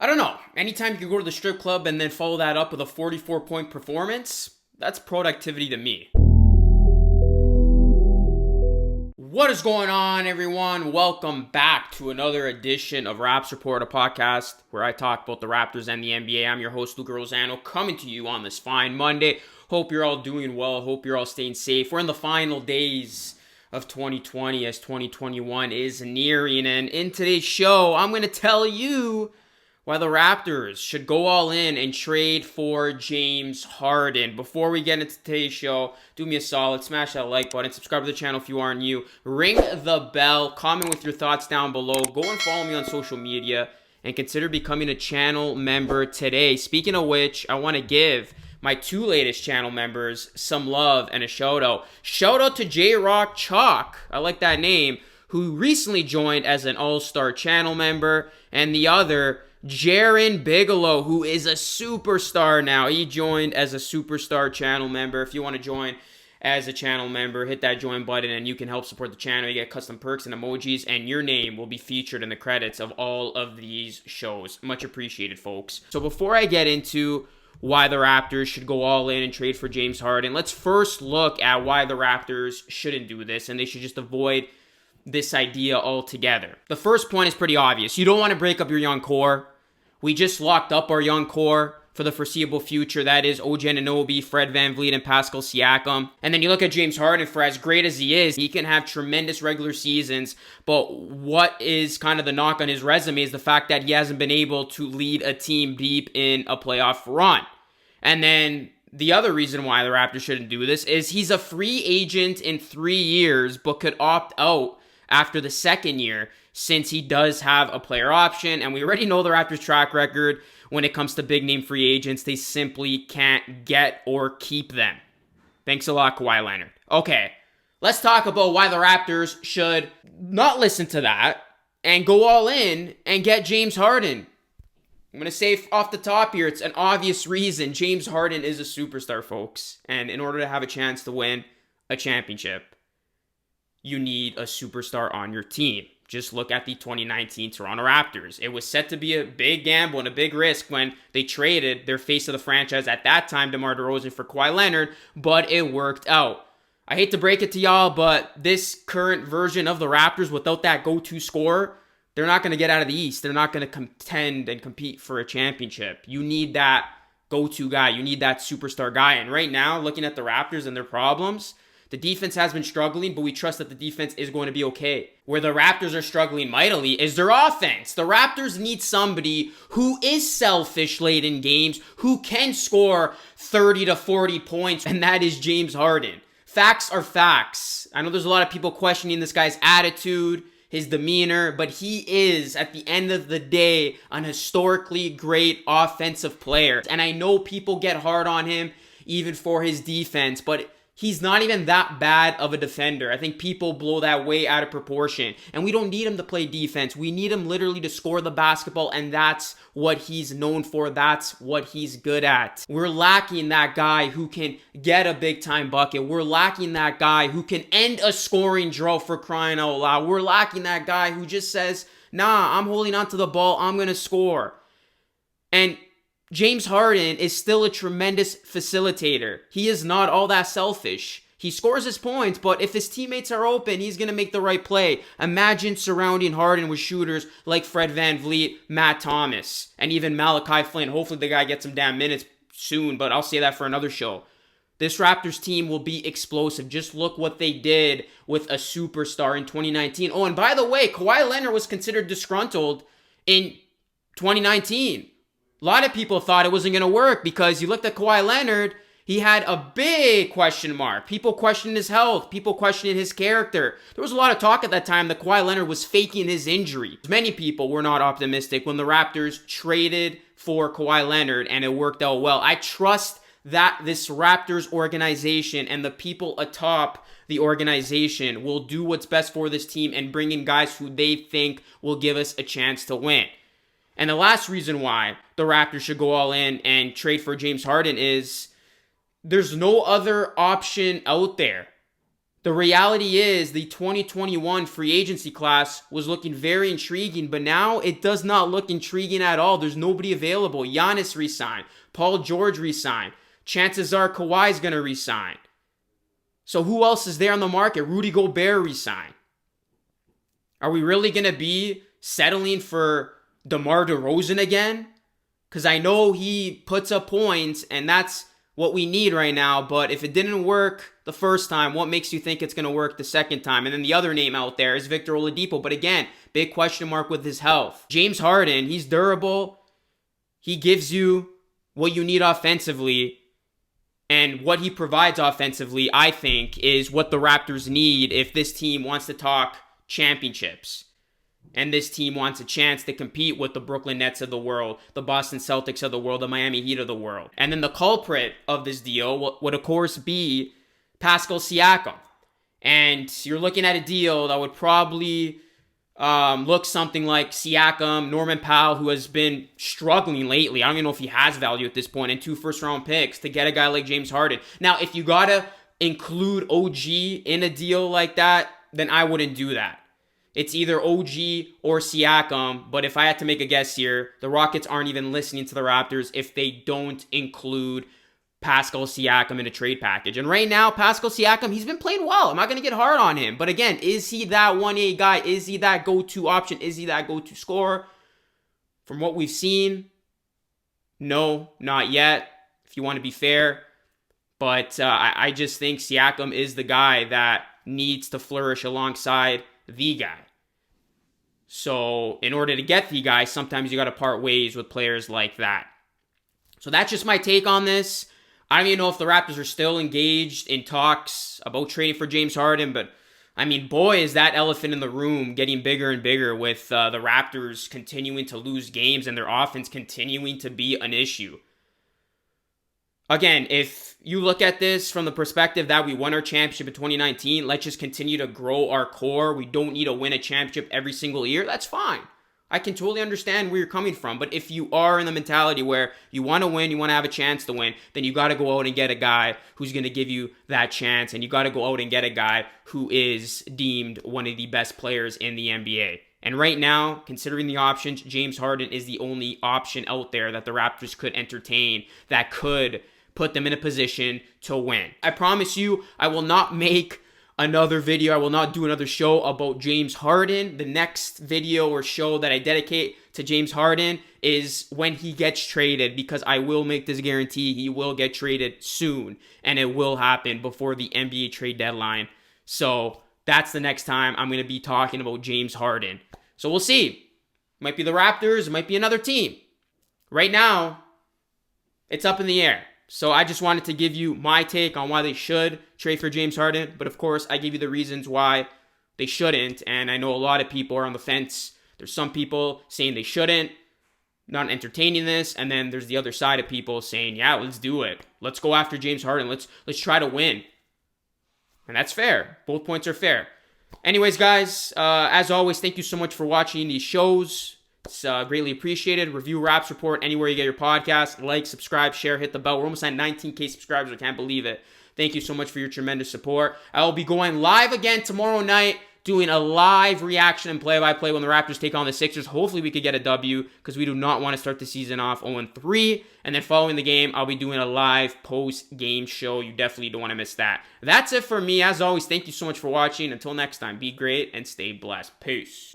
I don't know. Anytime you can go to the strip club and then follow that up with a 44-point performance, that's productivity to me. What is going on, everyone? Welcome back to another edition of Raps Report, a podcast where I talk about the Raptors and the NBA. I'm your host, Luca Rosano, coming to you on this fine Monday. Hope you're all doing well. Hope you're all staying safe. We're in the final days of 2020 as 2021 is nearing. And in today's show, I'm going to tell you why the Raptors should go all in and trade for James Harden. Before we get into today's show, do me a solid, smash that like button, subscribe to the channel if you aren't new, ring the bell, comment with your thoughts down below, go and follow me on social media, and consider becoming a channel member today. Speaking of which, I want to give my two latest channel members some love and a shout out. Shout out to J-Rock Chalk, I like that name, who recently joined as an all-star channel member, and the other, Jaron Bigelow, who is a superstar now. He joined as a superstar channel member. If you want to join as a channel member, hit that join button and you can help support the channel. You get custom perks and emojis, and your name will be featured in the credits of all of these shows. Much appreciated, folks. So before I get into why the Raptors should go all in and trade for James Harden, let's first look at why the Raptors shouldn't do this and they should just avoid this idea altogether. The first point is pretty obvious. You don't want to break up your young core. We just locked up our young core for the foreseeable future. That is OG Anunoby, Fred VanVleet, and Pascal Siakam. And then you look at James Harden. For as great as he is, he can have tremendous regular seasons. But what is kind of the knock on his resume is the fact that he hasn't been able to lead a team deep in a playoff run. And then the other reason why the Raptors shouldn't do this is he's a free agent in 3 years, but could opt out after the second year, since he does have a player option. And we already know the Raptors' track record when it comes to big-name free agents. They simply can't get or keep them. Thanks a lot, Kawhi Leonard. Okay, let's talk about why the Raptors should not listen to that and go all in and get James Harden. I'm going to say off the top here, it's an obvious reason. James Harden is a superstar, folks. And in order to have a chance to win a championship, you need a superstar on your team. Just look at the 2019 Toronto Raptors. It was set to be a big gamble and a big risk when they traded their face of the franchise at that time, DeMar DeRozan, for Kawhi Leonard, but it worked out. I hate to break it to y'all, but this current version of the Raptors, without that go-to scorer, they're not going to get out of the East. They're not going to contend and compete for a championship. You need that go-to guy. You need that superstar guy. And right now, looking at the Raptors and their problems, the defense has been struggling, but we trust that the defense is going to be okay. Where the Raptors are struggling mightily is their offense. The Raptors need somebody who is selfish late in games, who can score 30 to 40 points, and that is James Harden. Facts are facts. I know there's a lot of people questioning this guy's attitude, his demeanor, but he is, at the end of the day, an historically great offensive player. And I know people get hard on him, even for his defense, but he's not even that bad of a defender. I think people blow that way out of proportion. And we don't need him to play defense. We need him literally to score the basketball, and that's what he's known for. That's what he's good at. We're lacking that guy who can get a big-time bucket. We're lacking that guy who can end a scoring drought, for crying out loud. We're lacking that guy who just says, nah, I'm holding on to the ball. I'm going to score. And James Harden is still a tremendous facilitator. He is not all that selfish. He scores his points, but if his teammates are open, he's going to make the right play. Imagine surrounding Harden with shooters like Fred VanVleet, Matt Thomas, and even Malachi Flynn. Hopefully the guy gets some damn minutes soon, but I'll say that for another show. This Raptors team will be explosive. Just look what they did with a superstar in 2019. Oh, and by the way, Kawhi Leonard was considered disgruntled in 2019. A lot of people thought it wasn't going to work because you looked at Kawhi Leonard, he had a big question mark. People questioned his health. People questioned his character. There was a lot of talk at that time that Kawhi Leonard was faking his injury. Many people were not optimistic when the Raptors traded for Kawhi Leonard and it worked out well. I trust that this Raptors organization and the people atop the organization will do what's best for this team and bring in guys who they think will give us a chance to win. And the last reason why the Raptors should go all in and trade for James Harden is there's no other option out there. The reality is the 2021 free agency class was looking very intriguing, but now it does not look intriguing at all. There's nobody available. Giannis re-signed. Paul George re-signed. Chances are Kawhi's going to re-sign. So who else is there on the market? Rudy Gobert re-signed. Are we really going to be settling for DeMar DeRozan again? Because I know he puts up points, and that's what we need right now. But if it didn't work the first time, what makes you think it's going to work the second time? And then the other name out there is Victor Oladipo. But again, big question mark with his health. James Harden, he's durable. He gives you what you need offensively. And what he provides offensively, I think, is what the Raptors need if this team wants to talk championships. And this team wants a chance to compete with the Brooklyn Nets of the world, the Boston Celtics of the world, the Miami Heat of the world. And then the culprit of this deal would of course be Pascal Siakam. And you're looking at a deal that would probably look something like Siakam, Norman Powell, who has been struggling lately. I don't even know if he has value at this point, and 2 first-round picks to get a guy like James Harden. Now, if you gotta include OG in a deal like that, then I wouldn't do that. It's either OG or Siakam, but if I had to make a guess here, the Rockets aren't even listening to the Raptors if they don't include Pascal Siakam in a trade package. And right now, Pascal Siakam, he's been playing well. I'm not going to get hard on him. But again, is he that 1A guy? Is he that go-to option? Is he that go-to scorer? From what we've seen, no, not yet, if you want to be fair. But I just think Siakam is the guy that needs to flourish alongside the guy. So in order to get the guy, sometimes you got to part ways with players like that. So that's just my take on this. I don't even know if the Raptors are still engaged in talks about trading for James Harden, but I mean, boy, is that elephant in the room getting bigger and bigger with the Raptors continuing to lose games and their offense continuing to be an issue. Again, if you look at this from the perspective that we won our championship in 2019, let's just continue to grow our core. We don't need to win a championship every single year. That's fine. I can totally understand where you're coming from. But if you are in the mentality where you want to win, you want to have a chance to win, then you got to go out and get a guy who's going to give you that chance. And you got to go out and get a guy who is deemed one of the best players in the NBA. And right now, considering the options, James Harden is the only option out there that the Raptors could entertain that could put them in a position to win. I promise you, I will not make another video. I will not do another show about James Harden. The next video or show that I dedicate to James Harden is when he gets traded, because I will make this guarantee he will get traded soon, and it will happen before the NBA trade deadline. So that's the next time I'm going to be talking about James Harden. So we'll see. Might be the Raptors. It might be another team. Right now, it's up in the air. So I just wanted to give you my take on why they should trade for James Harden. But of course, I give you the reasons why they shouldn't. And I know a lot of people are on the fence. There's some people saying they shouldn't, not entertaining this. And then there's the other side of people saying, yeah, let's do it. Let's go after James Harden. Let's try to win. And that's fair. Both points are fair. Anyways, guys, as always, thank you so much for watching these shows. It's greatly appreciated. Review Raps Report anywhere you get your podcast. Like, subscribe, share, hit the bell. We're almost at 19K subscribers. I can't believe it. Thank you so much for your tremendous support. I will be going live again tomorrow night, doing a live reaction and play-by-play when the Raptors take on the Sixers. Hopefully we could get a W, because we do not want to start the season off 0-3. And then following the game, I'll be doing a live post-game show. You definitely don't want to miss that. That's it for me. As always, thank you so much for watching. Until next time, be great and stay blessed. Peace.